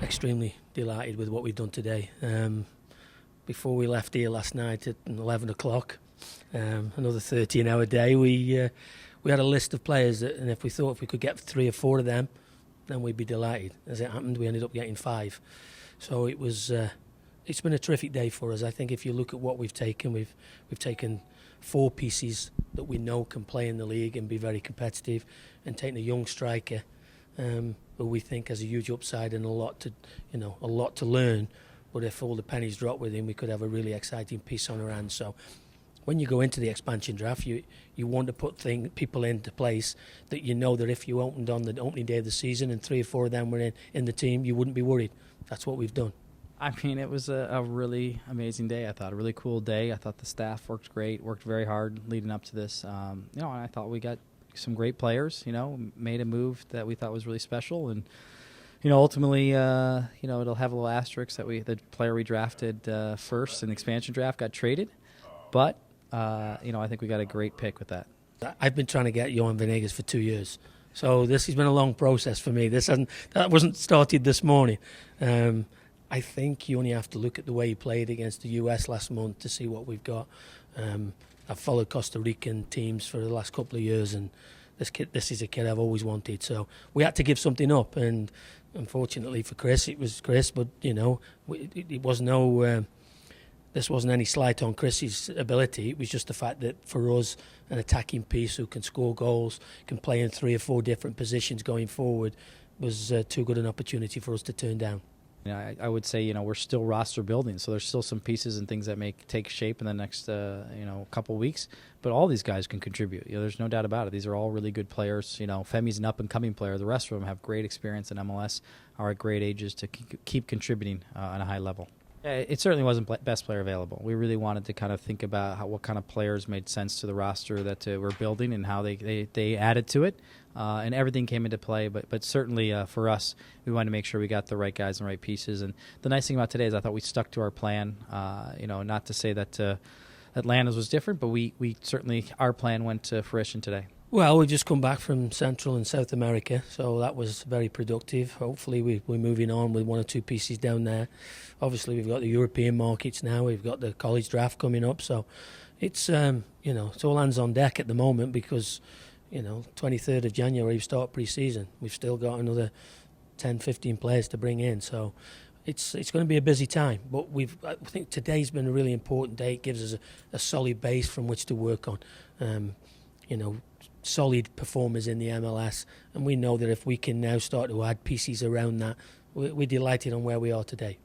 extremely delighted with what we've done today. Before we left here last night at 11 o'clock, another 13-hour day, we had a list of players that, and if we could get 3 or 4 of them, then we'd be delighted. As it happened, we ended up getting 5. So it's been a terrific day for us. I think if you look at what we've taken, we've taken 4 pieces that we know can play in the league and be very competitive, and taken a young striker who we think has a huge upside and a lot to learn. But if all the pennies drop with him, we could have a really exciting piece on our hands. So when you go into the expansion draft, you want to put people into place that you know that if you opened on the opening day of the season and 3 or 4 of them were in the team, you wouldn't be worried. That's what we've done. I mean, it was a really amazing day. I thought a really cool day. I thought the staff worked great, worked very hard leading up to this. And I thought we got some great players. Made a move that we thought was really special, and ultimately, it'll have a little asterisk that the player we drafted first in the expansion draft got traded, but I think we got a great pick with that. I've been trying to get Johan Venegas for 2 years, so this has been a long process for me. That wasn't started this morning. I think you only have to look at the way he played against the US last month to see what we've got. I've followed Costa Rican teams for the last couple of years, and this is a kid I've always wanted. So we had to give something up, and unfortunately for Chris, it was Chris. But it was this wasn't any slight on Chris's ability. It was just the fact that for us, an attacking piece who can score goals, can play in 3 or 4 different positions going forward, was too good an opportunity for us to turn down. I would say, we're still roster building, so there's still some pieces and things that may take shape in the next, couple weeks. But all these guys can contribute. There's no doubt about it. These are all really good players. Femi's an up-and-coming player. The rest of them have great experience in MLS, are at great ages to keep contributing on a high level. It certainly wasn't best player available. We really wanted to kind of think about what kind of players made sense to the roster that we're building and how they added to it. And everything came into play, but certainly for us, we wanted to make sure we got the right guys and right pieces. And the nice thing about today is I thought we stuck to our plan. Not to say that Atlanta's was different, but we certainly, our plan went to fruition today. Well, we've just come back from Central and South America, so that was very productive. Hopefully we're moving on with 1 or 2 pieces down there. Obviously we've got the European markets now, we've got the college draft coming up, so it's it's all hands on deck at the moment because 23rd of January we start pre-season. We've still got another 10, 15 players to bring in, so it's going to be a busy time. But I think today's been a really important day. It gives us a solid base from which to work on. Solid performers in the MLS, and we know that if we can now start to add pieces around that, we're delighted on where we are today.